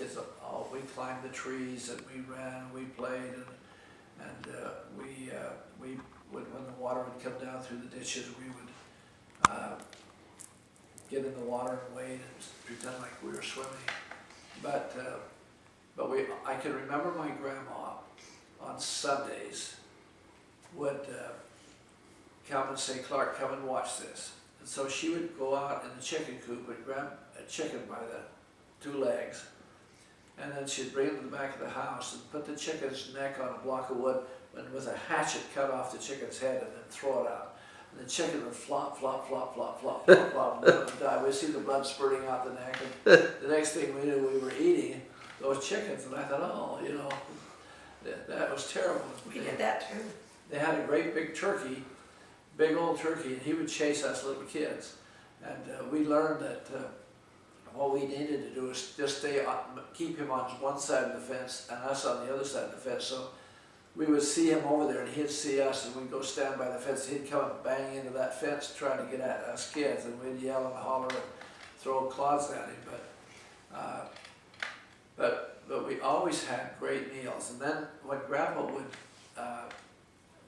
kids, we climbed the trees and we ran, we played, and we would, when the water would come down through the ditches, we would get in the water and wade and pretend like we were swimming. But I can remember my grandma on Sundays would come and say, "Clark, come and watch this." And so she would go out in the chicken coop and grab a chicken by the two legs, and then she'd bring it to the back of the house and put the chicken's neck on a block of wood and with a hatchet cut off the chicken's head and then throw it out. And the chicken would flop, flop, flop, flop, flop, flop, flop, and die. We'd see the blood spurting out the neck, and the next thing we knew, we were eating those chickens. And I thought, oh, you know, that was terrible. We did that too. They had a great big turkey, big old turkey, and he would chase us little kids. And we learned that what we needed to do is just keep him on one side of the fence and us on the other side of the fence. So we would see him over there and he'd see us, and we'd go stand by the fence. He'd come and bang into that fence trying to get at us kids, and we'd yell and holler and throw clods at him. But we always had great meals. And then when Grandpa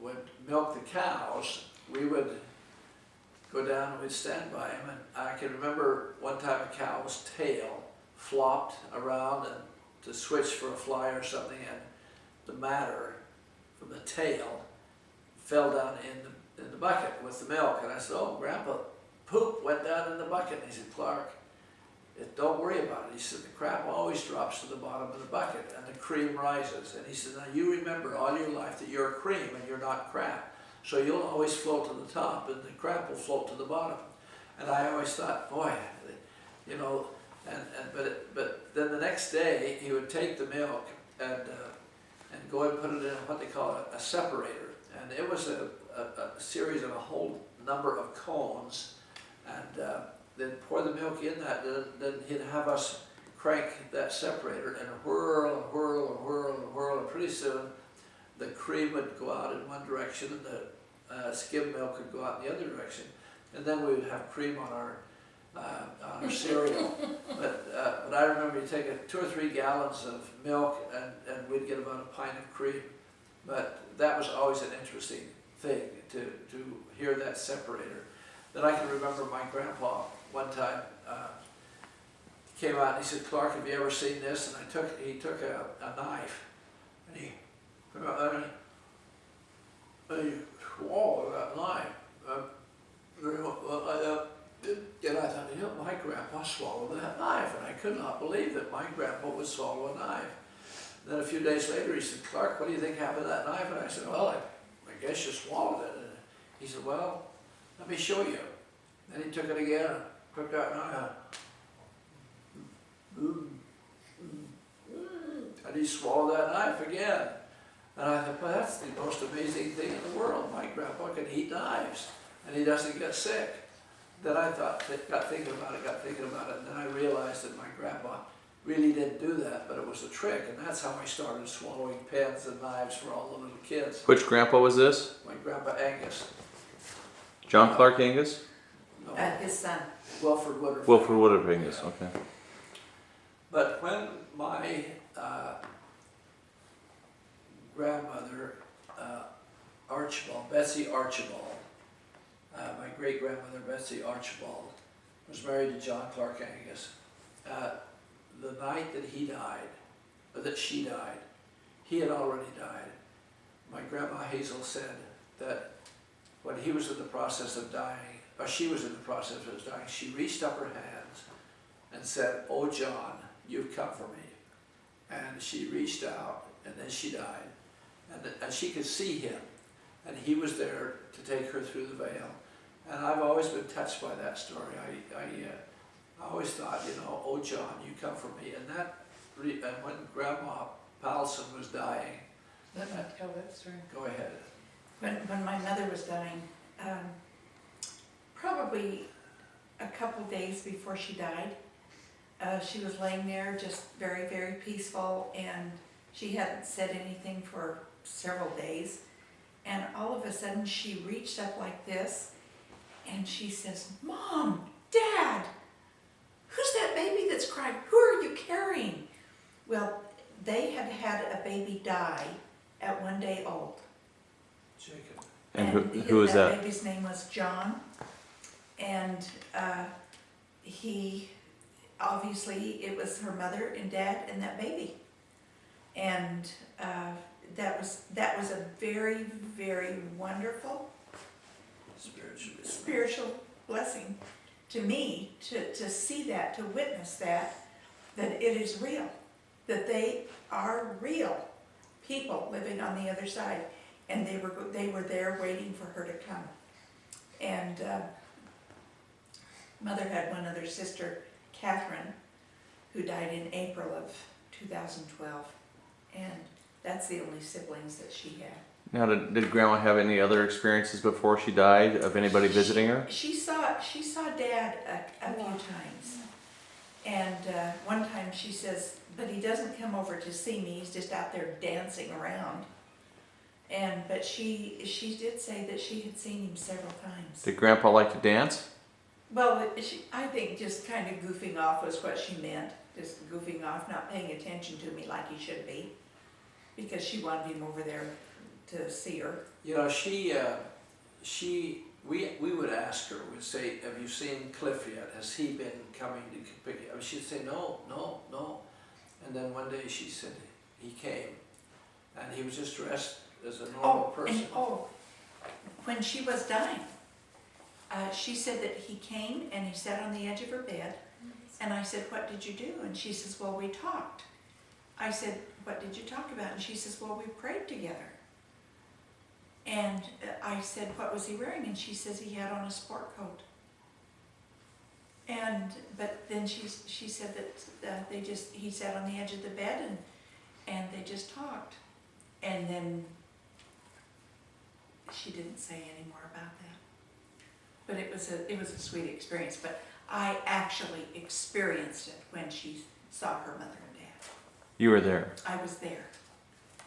would milk the cows, we would go down and we'd stand by him. And I can remember one time a cow's tail flopped around and to switch for a fly or something, and the matter from the tail fell down in the bucket with the milk. And I said, "Oh, Grandpa, poop went down in the bucket." And he said, "Clark, don't worry about it." He said, "The crap always drops to the bottom of the bucket and the cream rises." And he said, "Now you remember all your life that you're cream and you're not crap. So you'll always float to the top and the crap will float to the bottom." And I always thought, boy, you know, but then the next day he would take the milk and go and put it in what they call a separator. And it was a series of a whole number of cones, and then pour the milk in that, then he'd have us crank that separator and whirl and whirl and whirl and whirl, and pretty soon the cream would go out in one direction and the skim milk would go out in the other direction. And then we would have cream on our cereal. But I remember you take 2 or 3 gallons of milk and we'd get about a pint of cream. But that was always an interesting thing to hear that separator. Then I can remember my grandpa one time came out and he said, "Clark, have you ever seen this?" And he took a knife and he swallowed that knife. And I thought, you know, my grandpa swallowed that knife, and I could not believe that my grandpa would swallow a knife. Then a few days later he said, "Clark, what do you think happened to that knife?" And I said, "Well, I guess you swallowed it." And he said, "Well, let me show you." Then he took it again and took that knife and he swallowed that knife again. And I thought, well, that's the most amazing thing in the world. My grandpa can eat knives and he doesn't get sick. Then I got thinking about it, and then I realized that my grandpa really didn't do that, but it was a trick, and that's how I started swallowing pens and knives for all the little kids. Which grandpa was this? My grandpa Angus. John Clark Angus? No, His son. Wilford Woodruff. Wilford Woodruff Angus, okay. But when my grandmother, Betsy Archibald, my great-grandmother Betsy Archibald, was married to John Clark Angus, the night that he died, or that she died, he had already died. My grandma Hazel said that when he was in the process of dying, or she was in the process of dying, she reached up her hands and said, "Oh, John, you've come for me." And she reached out, and then she died. And she could see him, and he was there to take her through the veil. And I've always been touched by that story. I always thought, you know, "Oh, John, you come for me." And when Grandma Powelson was dying, Let me tell that story. go ahead. When my mother was dying, probably a couple days before she died, she was laying there just very, very peaceful, and she hadn't said anything for several days. And all of a sudden she reached up like this and she says, "Mom, Dad, who's that baby that's crying? Who are you carrying?" Well, they had had a baby die at 1 day old. Jacob. And who is that? baby's name was John, and he, obviously, it was her mother and dad and that baby. And that was a very, very wonderful spiritual blessing to me, to see that, to witness that it is real, that they are real people living on the other side, and they were there waiting for her to come. And Mother had one other sister, Catherine, who died in April of 2012, and that's the only siblings that she had. Now, did Grandma have any other experiences before she died of anybody visiting her? She saw Dad a few times, and one time she says, but he doesn't come over to see me, he's just out there dancing around. But she did say that she had seen him several times. Did Grandpa like to dance? Well, I think just kind of goofing off was what she meant, just goofing off, not paying attention to me like he should be, because she wanted him over there to see her. You know, we would ask her, we'd say, have you seen Cliff yet? Has he been coming to pick you? I mean, she'd say, no. And then one day she said, he came, and he was just dressed as a normal person. When she was dying, she said that he came and he sat on the edge of her bed, and I said, what did you do? And she says, well, we talked. I said, what did you talk about? And she says, well, we prayed together. And I said, what was he wearing? And she says he had on a sport coat. But then she said that he sat on the edge of the bed and they just talked. And then she didn't say any more about that. But it was a sweet experience. But I actually experienced it when she saw her mother and dad. You were there. I was there.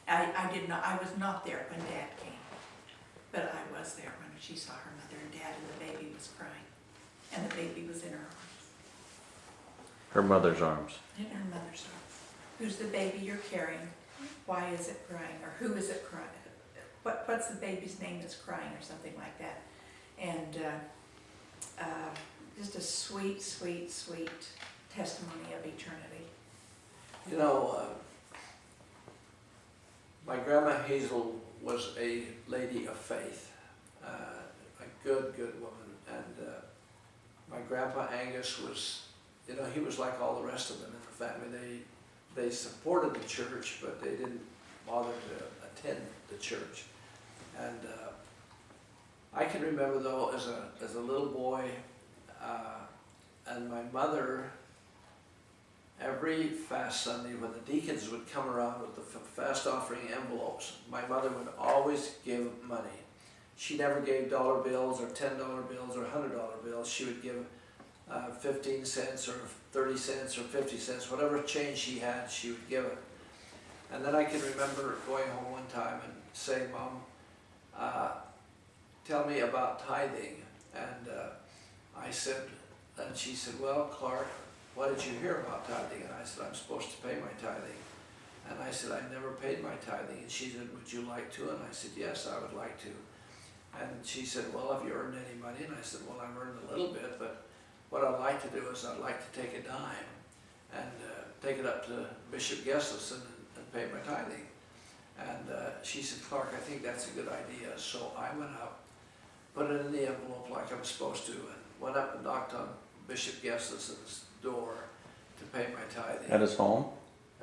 I was not there when Dad came. But I was there when she saw her mother and dad, and the baby was crying. And the baby was in her arms. Her mother's arms. In her mother's arms. Who's the baby you're carrying? Why is it crying? Or who is it crying? What's the baby's name that's crying, or something like that? And just a sweet, sweet, sweet testimony of eternity. You know, my grandma Hazel was a lady of faith, a good woman, and my grandpa Angus was, you know, he was like all the rest of them in the family. They supported the church, but they didn't bother to attend the church. And I can remember, though, as a little boy, and my mother, every fast Sunday when the deacons would come around with the fast offering envelopes, my mother would always give money. She never gave dollar bills or $10 bills or $100 bills. She would give 15 cents or 30 cents or 50 cents, whatever change she had, she would give it. And then I can remember going home one time and saying, Mom, tell me about tithing. And I said, and she said, well, Clark, what did you hear about tithing? And I said, I'm supposed to pay my tithing. And I said, I never paid my tithing. And she said, would you like to? And I said, yes, I would like to. And she said, well, have you earned any money? And I said, well, I've earned a little bit, but what I'd like to do is I'd like to take a dime and take it up to Bishop Gesselson and pay my tithing. And she said, Clark, I think that's a good idea. So I went up, put it in the envelope like I was supposed to, and went up and knocked on Bishop Gesselson's door to pay my tithing. At his home?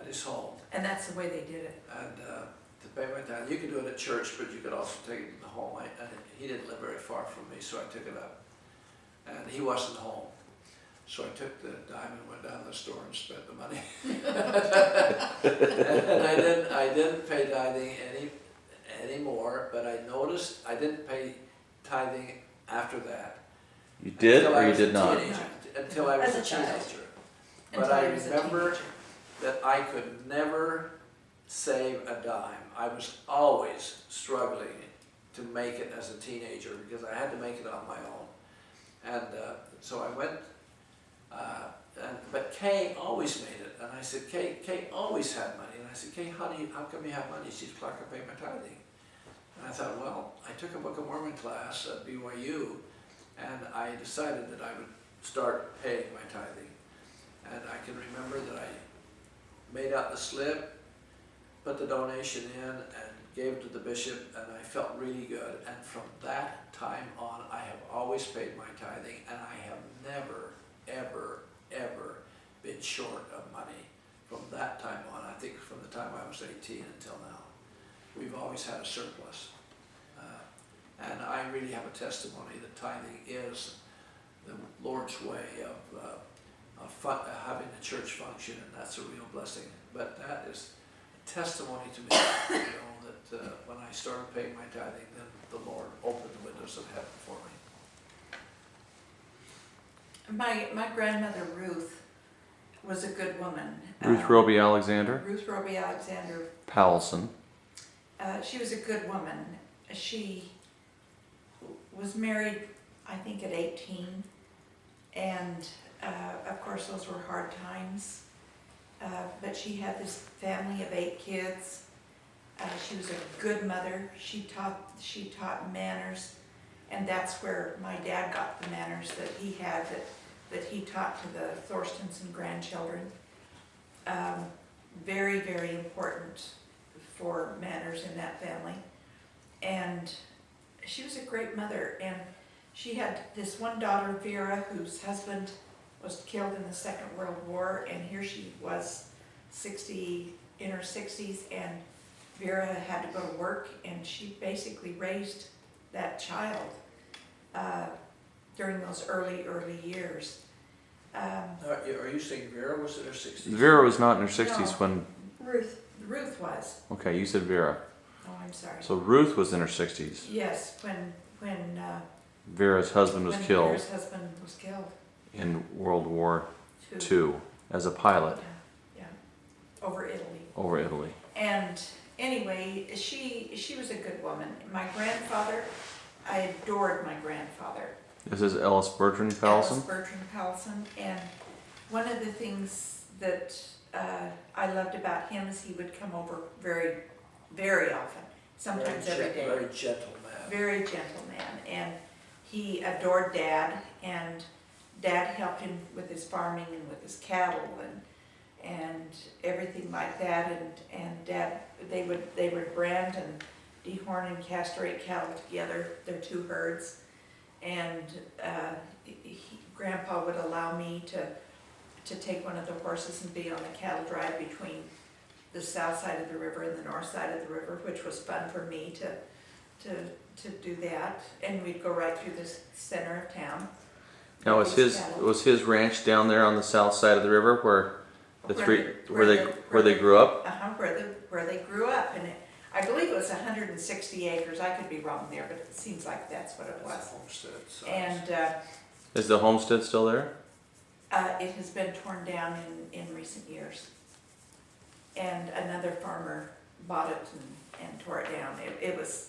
At his home. And that's the way they did it. And to pay my tithing. You could do it at church, but you could also take it to the home. He didn't live very far from me, so I took it up. And he wasn't home. So I took the dime and went down to the store and spent the money. And I didn't pay tithing anymore, but I noticed I didn't pay tithing after that. You did or you did not? Until I was As a a child. teenager. But Until I he was a remember teenager. that I could never save a dime. I was always struggling to make it as a teenager because I had to make it on my own. And so I went but Kay always made it. And I said, Kay always had money. And I said, Kay, honey, how come you have money? She said, Clark, I pay my tithing. And I thought, well, I took a Book of Mormon class at BYU, and I decided that I would start paying my tithing. And I can remember that I made out the slip, put the donation in, and gave it to the bishop, and I felt really good. And from that time on, I have always paid my tithing, and I have never, ever, ever been short of money from that time on. I think from the time I was 18 until now. We've always had a surplus. And I really have a testimony that tithing is the Lord's way of having the church function, and that's a real blessing. But that is a testimony to me, that when I started paying my tithing, then the Lord opened the windows of heaven for me. My grandmother Ruth was a good woman. Ruth Roby Alexander? Ruth Roby Alexander. Powelson. She was a good woman. She was married, I think, at 18, and of course those were hard times. But she had this family of 8 kids. She was a good mother. She taught manners, and that's where my dad got the manners that he had, that he taught to the Thorstenson grandchildren. Very, very important for manners in that family. And she was a great mother, and she had this one daughter, Vera, whose husband was killed in the Second World War, and here she was in her 60s, and Vera had to go to work, and she basically raised that child during those early years. Are you saying Vera was in her 60s? Vera was not in her 60s No. when... Ruth was. Okay, you said Vera. Oh, I'm sorry. So Ruth was in her 60s. Yes, when Vera's husband was when killed Vera's husband was killed. in World War Two. II as a pilot Yeah, over Italy. over Italy. And anyway, she was a good woman. My grandfather, I adored my grandfather. This is Ellis Bertrand Alice Powelson. Bertrand Powelson. And one of the things that I loved about him is he would come over very, very often, sometimes every day. Very gentle man. Very gentle man. And he adored Dad, and Dad helped him with his farming and with his cattle and everything like that. And Dad, they would brand and dehorn and castrate cattle together, their 2 herds. And Grandpa would allow me to take one of the horses and be on the cattle drive between the south side of the river and the north side of the river, which was fun for me to do that. And we'd go right through the center of town. Now was his ranch down there on the south side of the river where they grew up? Where they grew up, and I believe it was 160 acres. I could be wrong there, but it seems like that's what it was. That's homestead size. And Is the homestead still there? it has been torn down in recent years. And another farmer bought it and tore it down. It was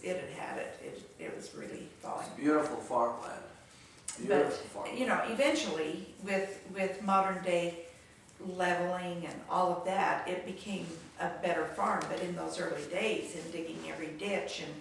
really falling. It's beautiful farmland. But, Farmland. eventually, with modern day leveling and all of that, it became a better farm. But in those early days, in digging every ditch and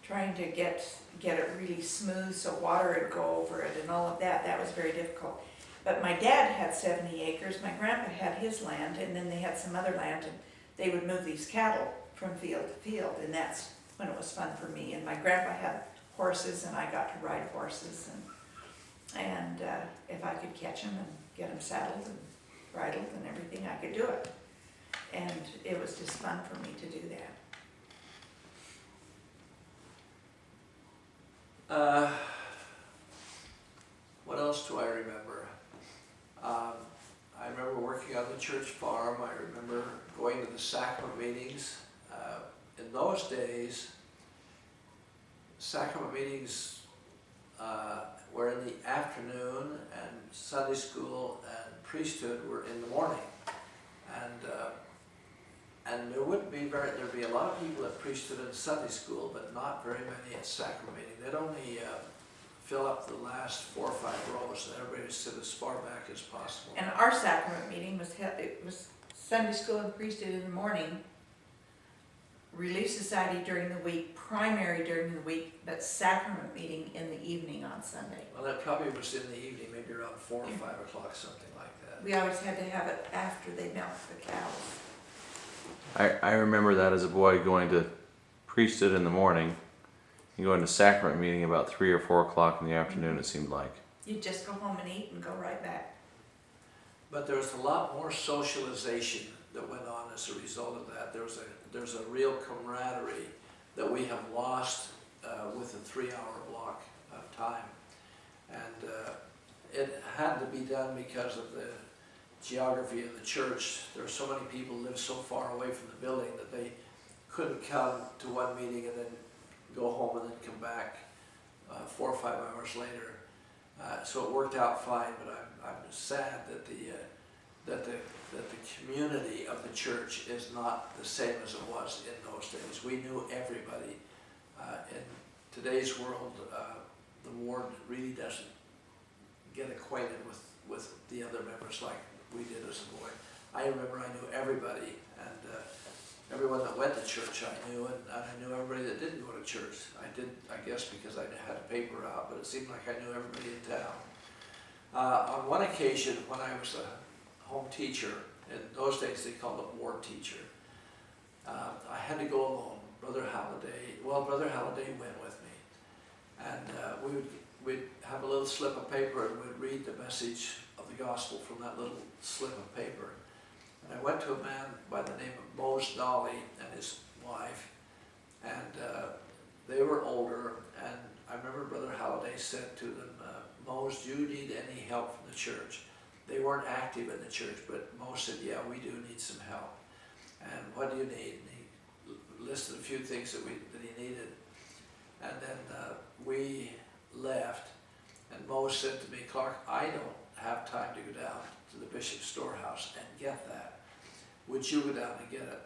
trying to get it really smooth so water would go over it and all of that, that was very difficult. But my dad had 70 acres, my grandpa had his land, and then they had some other land, and they would move these cattle from field to field, and that's when it was fun for me. And my grandpa had horses, and I got to ride horses, and if I could catch them and get them saddled and bridled and everything, I could do it. And it was just fun for me to do that. What else do I remember? I remember working on the church farm. I remember going to the sacrament meetings. In those days, sacrament meetings were in the afternoon, and Sunday school and priesthood were in the morning. And there would be there'd be a lot of people at priesthood and Sunday school, but not very many at sacrament meeting. They'd only fill up the last 4 or 5 rows, and everybody sit as far back as possible. And our sacrament meeting it was Sunday school and priesthood in the morning, Relief Society during the week, primary during the week, but sacrament meeting in the evening on Sunday. Well, that probably was in the evening, maybe around 4 or 5 o'clock, something like that. We always had to have it after they milked the cows. I remember that as a boy going to priesthood in the morning and going to sacrament meeting about 3 or 4 o'clock in the afternoon, it seemed like. You'd just go home and eat and go right back. But there was a lot more socialization that went on as a result of that. There's a real camaraderie that we have lost with a 3-hour block of time. And it had to be done because of the geography of the church. There were so many people who lived so far away from the building that they couldn't come to one meeting and then go home and then come back 4 or 5 hours later. So it worked out fine, but I'm sad that the community of the church is not the same as it was in those days. We knew everybody. In today's world, the ward really doesn't get acquainted with the other members like we did as a boy. I remember I knew everybody, and everyone that went to church I knew, and I knew everybody that didn't go to church. I did, I guess, because I had a paper out, but it seemed like I knew everybody in town. On one occasion, when I was a home teacher, in those days they called it ward teacher, I had to go alone. Brother Halliday went with me, and we'd have a little slip of paper and we'd read the message of the gospel from that little slip of paper. And I went to a man by the name of Mose Dolly and his wife, and they were older, and I remember Brother Halliday said to them, Mose, do you need any help from the church? They weren't active in the church, but Mose said, yeah, we do need some help. And what do you need? And he listed a few things that he needed. And then we left, and Mose said to me, Clark, I don't have time to go down to the bishop's storehouse and get that. Would you go down and get it?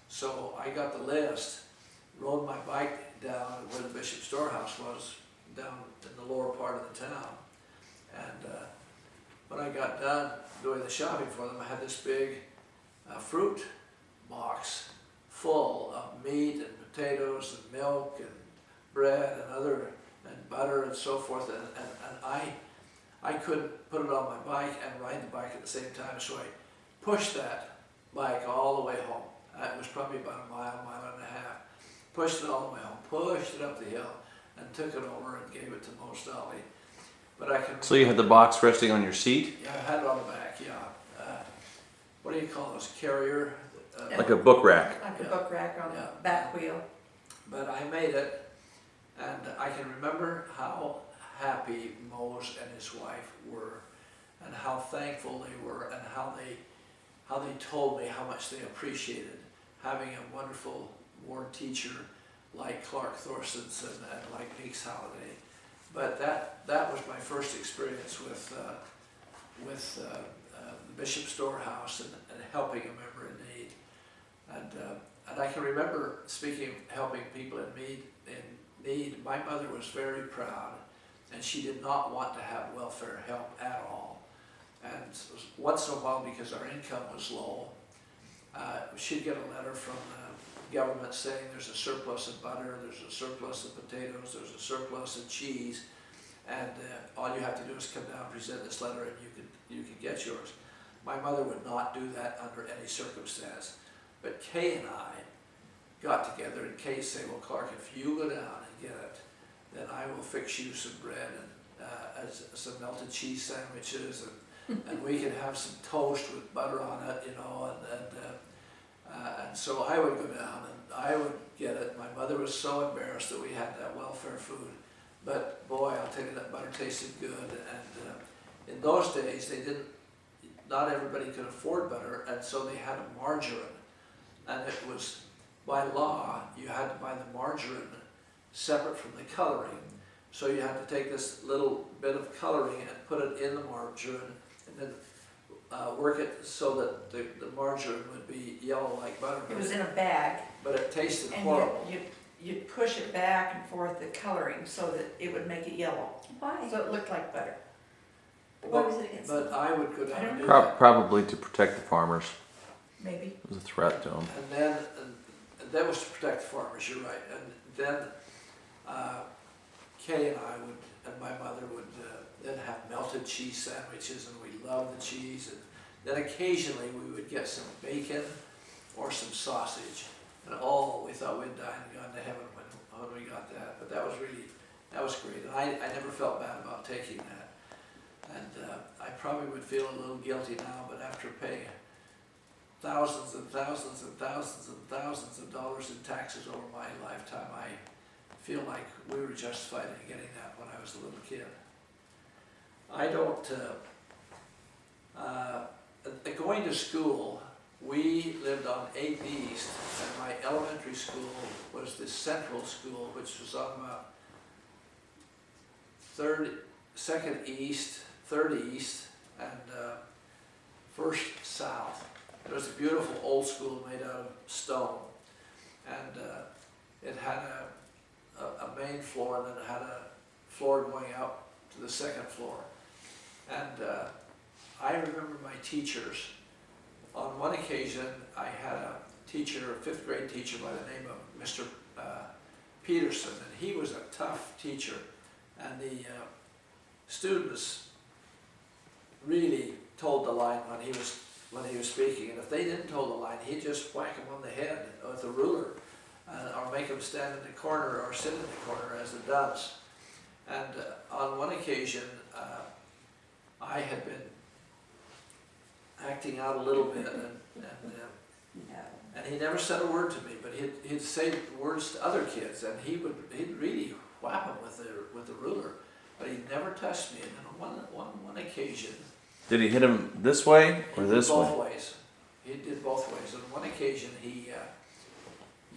So I got the list, rode my bike down where the bishop's storehouse was, down in the lower part of the town. And when I got done doing the shopping for them, I had this big fruit box full of meat and potatoes and milk and bread and butter and so forth. And I couldn't put it on my bike and ride the bike at the same time, so I pushed that bike all the way home. It was probably about a mile and a half. Pushed it all the way home, pushed it up the hill, and took it over and gave it to Mose Dolly. But I can. So you had the box resting on your seat? Yeah, I had it on the back, yeah. What do you call those, carrier? Like a book rack. Like a book rack on the back wheel. But I made it, and I can remember how happy Mose and his wife were, and how thankful they were, and how they told me how much they appreciated having a wonderful ward teacher like Clark Thorstenson and like Meeks Halliday. But that was my first experience with the Bishop's Storehouse and helping a member in need. And I can remember helping people in need. My mother was very proud, and she did not want to have welfare help at all. And once in a while, because our income was low, she'd get a letter from the government saying there's a surplus of butter, there's a surplus of potatoes, there's a surplus of cheese, and all you have to do is come down and present this letter and you can get yours. My mother would not do that under any circumstance. But Kay and I got together, and Kay said, well, Clark, if you go down and get it, then I will fix you some bread and some melted cheese sandwiches, and we can have some toast with butter on it, you know, and so I would go down and I would get it. My mother was so embarrassed that we had that welfare food, but boy, I'll tell you, that butter tasted good. And in those days, not everybody could afford butter, and so they had a margarine, and it was by law you had to buy the margarine separate from the coloring. So you had to take this little bit of coloring and put it in the margarine, and then work it so that the margarine would be yellow like butter. It was in a bag. But it tasted And horrible. you'd push it back and forth, the coloring, so that it would make it yellow. Why? So it looked like butter. Why was it against But them? I would go down I and don't do Pro- that. probably to protect the farmers. Maybe. It was a threat to them. And then, and that was to protect the farmers, you're right. And then Kay and I would, and my mother would then have melted cheese sandwiches, and we loved the cheese. And then occasionally we would get some bacon or some sausage. And oh, we thought we'd died and gone to heaven when we got that. But that was great. And I never felt bad about taking that. And I probably would feel a little guilty now, but after paying thousands and thousands and thousands and thousands of dollars in taxes over my lifetime, I feel like we were justified in getting that when I was a little kid. I don't, going to school, we lived on 8th East, and my elementary school was the central school, which was on about 2nd East, 3rd East, and 1st South. It was a beautiful old school made out of stone, and it had a main floor, and then it had a floor going out to the 2nd floor. And I remember my teachers. On one occasion, I had a teacher, a 5th grade teacher by the name of Mr. Peterson, and he was a tough teacher, and the students really told the line when he was speaking, and if they didn't toe the line, he'd just whack them on the head with a ruler, or make them stand in the corner or sit in the corner as the dunce. And on one occasion, I had been acting out a little bit, and he never said a word to me, but he'd say words to other kids, and he'd really whap them with the ruler, but he never touched me. And then on one occasion, Did he hit him this way or this way? both ways. He did both ways. On one occasion, he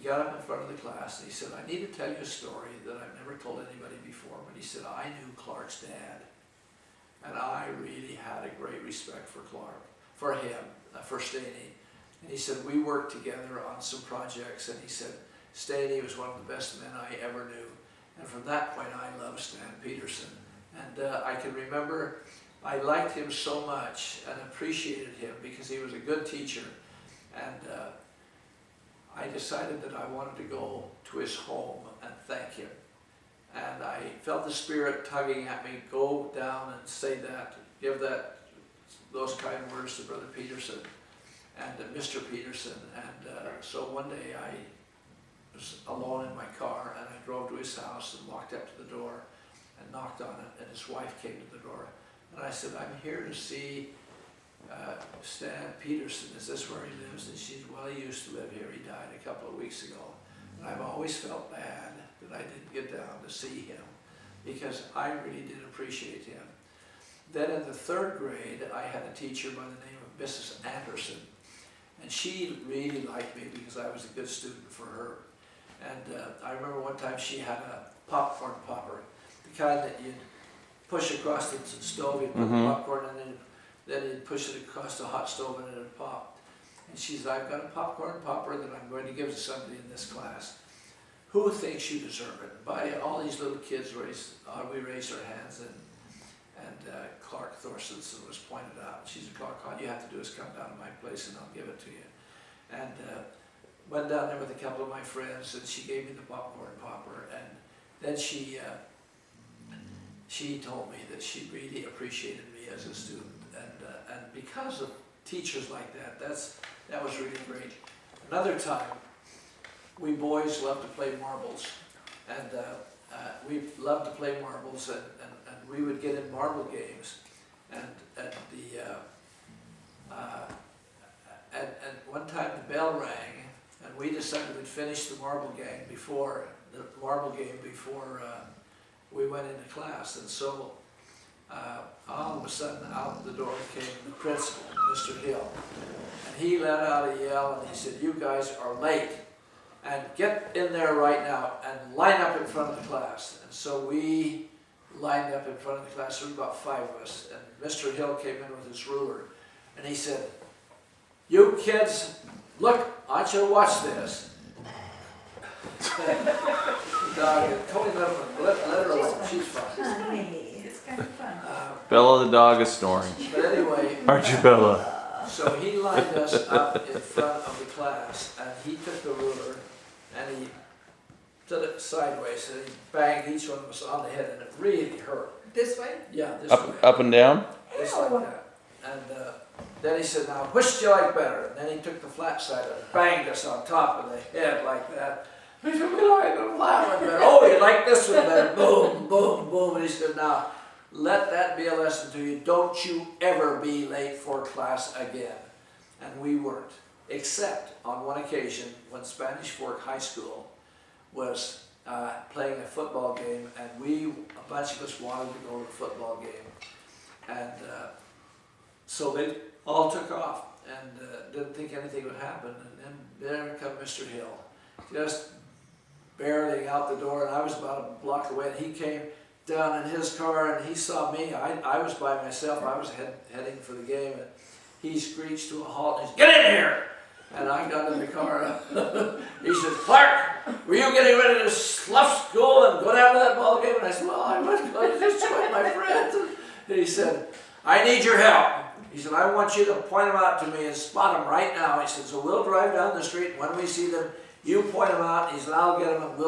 got up in front of the class and he said, "I need to tell you a story that I've never told anybody before." But he said, "I knew Clark's dad, and I really had a great respect for Clark, for him, for Staney." And he said, "We worked together on some projects," and he said, "Staney was one of the best men I ever knew." And from that point, I loved Stan Peterson. And I can remember I liked him so much and appreciated him because he was a good teacher. And I decided that I wanted to go to his home and thank him. And I felt the Spirit tugging at me, go down and say that, give those kind words to Brother Peterson and Mr. Peterson. And so one day I was alone in my car, and I drove to his house and walked up to the door and knocked on it, and his wife came to the door. And I said, "I'm here to see Stan Peterson. Is this where he lives?" And she said, "Well, he used to live here. He died a couple of weeks ago." And I've always felt bad that I didn't get down to see him, because I really did appreciate him. Then in the 3rd grade, I had a teacher by the name of Mrs. Anderson, and she really liked me because I was a good student for her. And I remember one time she had a popcorn popper, the kind that you'd push across the stove, you'd put the popcorn, and then you'd push it across the hot stove and it would pop. And she said, "I've got a popcorn popper that I'm going to give to somebody in this class. Who thinks you deserve it?" By all these little kids we raised our hands, and Clark Thorstenson was pointed out. She said, "Clark, all you have to do is come down to my place and I'll give it to you." And went down there with a couple of my friends, and she gave me the popcorn popper. And then she told me that she really appreciated me as a student. And because of teachers like that, that was really great. Another time, we boys loved to play marbles, and we loved to play marbles, and we would get in marble games, and one time the bell rang, and we decided we'd finish the marble game before we went into class. And so all of a sudden, out the door came the principal, Mr. Hill, and he let out a yell, and he said, "You guys are late, and get in there right now and line up in front of the class." And so we lined up in front of the class. There were about 5 of us, and Mr. Hill came in with his ruler, and he said, "You kids, look, I want you to watch this." The dog, Colleen let her alone, she's fine. Honey. It's kind of fun. Bella the dog is snoring. But anyway. Aren't you, Bella? So he lined us up in front of the class, and he took the ruler, and he did it sideways, and he banged each one of us on the head, and it really hurt. This way? Yeah, this way. Up and down? Just like that. And then he said, now, which do you like better? And then he took the flat side and banged us on top of the head like that. We said, we like the flat one better. Oh, you like this one better. Boom, boom, boom. And he said, now, let that be a lesson to you. Don't you ever be late for class again. And we weren't, except on one occasion when Spanish Fork High School was playing a football game, and a bunch of us wanted to go to the football game. And so they all took off and didn't think anything would happen. And then there come Mr. Hill, just barreling out the door, and I was about a block away, and he came down in his car, and he saw me. I was by myself. I was heading for the game, and he screeched to a halt, and he said, "Get in here!" And I got in the car. He said, "Clark, were you getting ready to slough school and go down to that ball game?" And I said, "Well, I was going to just join my friends." And he said, "I need your help." He said, "I want you to point them out to me and spot them right now." He said, "So we'll drive down the street, and when we see them, you point them out." He said, "I'll get them, and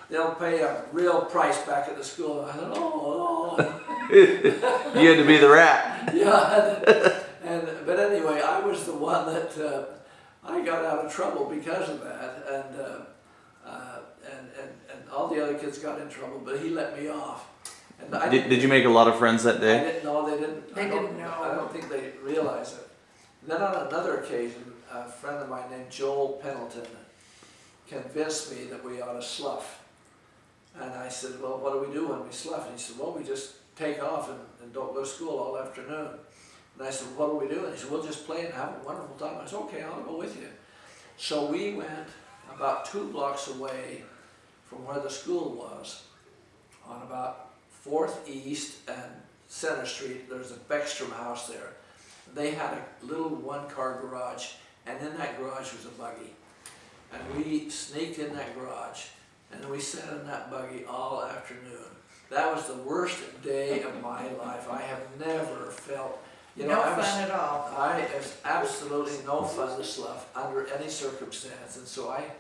they'll pay a real price back at the school." And I said, "Oh." You had to be the rat. Yeah. But anyway, I was the one that I got out of trouble because of that, and all the other kids got in trouble, but he let me off. And Did you make a lot of friends that I day? didn't know, they didn't. They didn't know. I don't think they realized it. And then on another occasion, a friend of mine named Joel Pendleton convinced me that we ought to slough. And I said, "Well, what do we do when we slough?" And he said, "Well, we just take off and don't go to school all afternoon." And I said, "What do we do?" And he said, "We'll just play and have a wonderful time." I said, "Okay, I'll go with you." So we went about 2 blocks away from where the school was, on about 4th East and Center Street. There's a Beckstrom house there. They had a little 1-car garage, and in that garage was a buggy. And we sneaked in that garage, and we sat in that buggy all afternoon. That was the worst day of my life. I have never felt, No fun at all. it was absolutely no fun to slough under any circumstance. And so I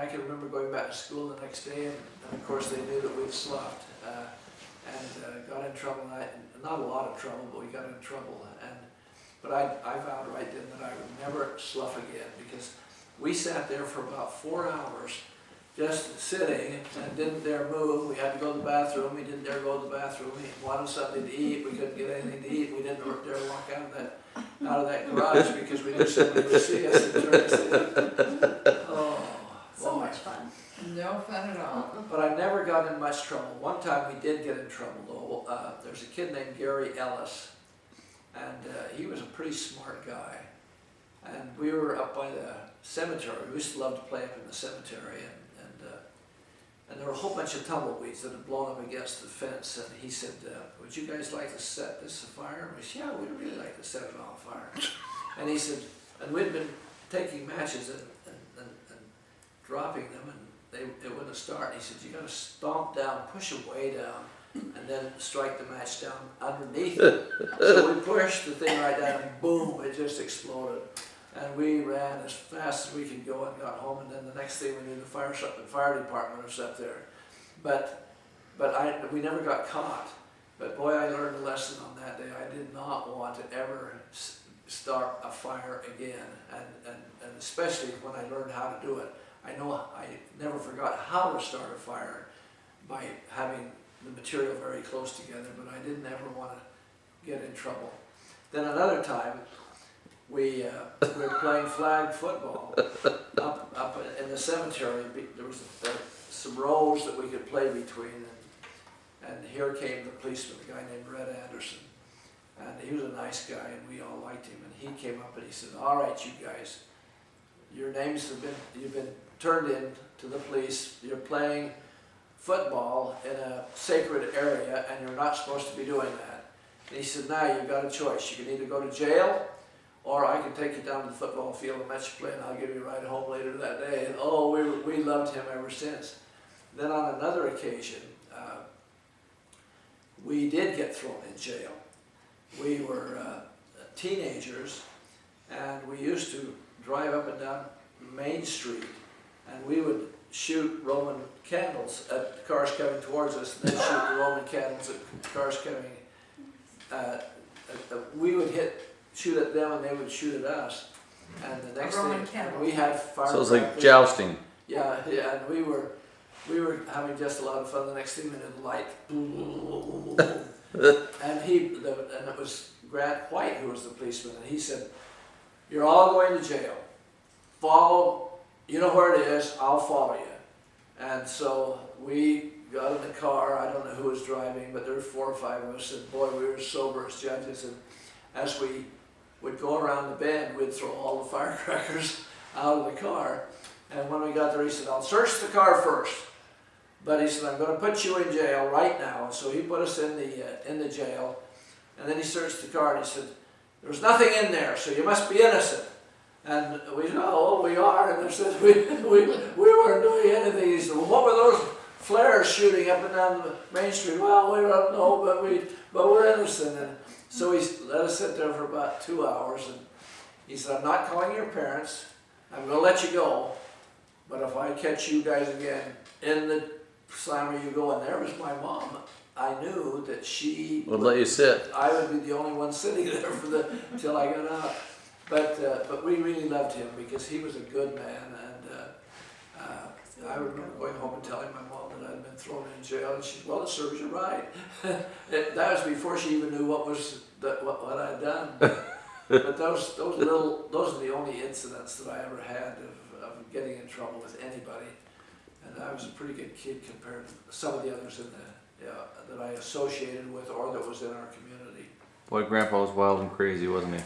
can remember going back to school the next day, and of course they knew that we'd sloughed, and got in trouble. Not a lot of trouble, but we got in trouble. But I vowed right then that I would never slough again, because we sat there for about 4 hours just sitting and didn't dare move. We had to go to the bathroom. We didn't dare go to the bathroom. We wanted something to eat. We couldn't get anything to eat. We didn't dare walk out of that garage because we knew somebody would see us and turn us in. Oh, So boy. much fun. No fun at all. But I never got in much trouble. One time we did get in trouble though. There's a kid named Gary Ellis, and he was a pretty smart guy. And we were up by the cemetery. We used to love to play up in the cemetery, and there were a whole bunch of tumbleweeds that had blown up against the fence. And he said, "Would you guys like to set this afire?" And we said, "Yeah, we'd really like to set it on fire." And he said, and we'd been taking matches and dropping them, and it wouldn't start. He said, "You got to stomp down, push them way down, and then strike the match down underneath it." So we pushed the thing right down, and boom, it just exploded. And we ran as fast as we could go and got home, and then the next thing we knew, the fire department was up there. But we never got caught. But boy, I learned a lesson on that day. I did not want to ever start a fire again, and especially when I learned how to do it. I know I never forgot how to start a fire by having the material very close together, but I didn't ever want to get in trouble. Then another time, we were playing flag football up in the cemetery. There was some rows that we could play between, and here came the policeman, a guy named Red Anderson, and he was a nice guy, and we all liked him. And he came up and he said, "All right, you guys, your names you've been turned in to the police. You're playing football in a sacred area, and you're not supposed to be doing that." And he said, "Now you've got a choice. You can either go to jail, or I can take you down to the football field and let you play, and I'll give you a ride home later that day. And oh, we loved him ever since. Then on another occasion, we did get thrown in jail. We were teenagers, and we used to drive up and down Main Street, and we would shoot Roman candles at cars coming towards us, and then shoot the Roman candles at cars coming. We would shoot at them, and they would shoot at us. And the next Roman thing, candles. we had fireworks. So it's like jousting. Yeah, and we were having just a lot of fun. The next thing we did, light, and it was Grant White who was the policeman, and he said, "You're all going to jail. Follow. You know where it is. I'll follow you." And so we got in the car. I don't know who was driving, but there were 4 or 5 of us, and boy, we were sober as judges. And as we would go around the bend, we'd throw all the firecrackers out of the car. And when we got there, he said, "I'll search the car first." But he said, "I'm going to put you in jail right now." So he put us in the jail, and then he searched the car, and he said, "There's nothing in there, so you must be innocent." And we said, "Oh, we are." And they said, we weren't doing anything. He said, "Well, what were those flares shooting up and down the Main Street?" "Well, we don't know, but we're innocent." And so he let us sit there for about 2 hours, and he said, "I'm not calling your parents. I'm going to let you go. But if I catch you guys again in the slammer you go," and there was my mom. I knew that she Would let you sit. I would be the only one sitting there till I got out. But we really loved him because he was a good man, and I remember going home and telling my mom that I'd been thrown in jail, and she said, "Well, it serves you right." That was before she even knew what I'd done. But those are the only incidents that I ever had of getting in trouble with anybody. And I was a pretty good kid compared to some of the others that I associated with or that was in our community. Boy, Grandpa was wild and crazy, wasn't he?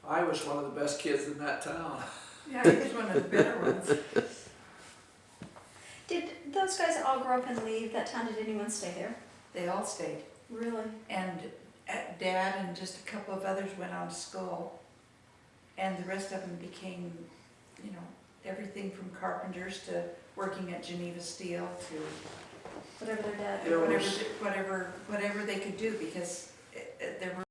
I was one of the best kids in that town. Yeah, he was one of the better ones. Did those guys all grow up and leave that town? Did anyone stay there? They all stayed. Really? And Dad and just a couple of others went on to school. And the rest of them became, everything from carpenters to working at Geneva Steel to Whatever their dad. There was- whatever they could do, because there were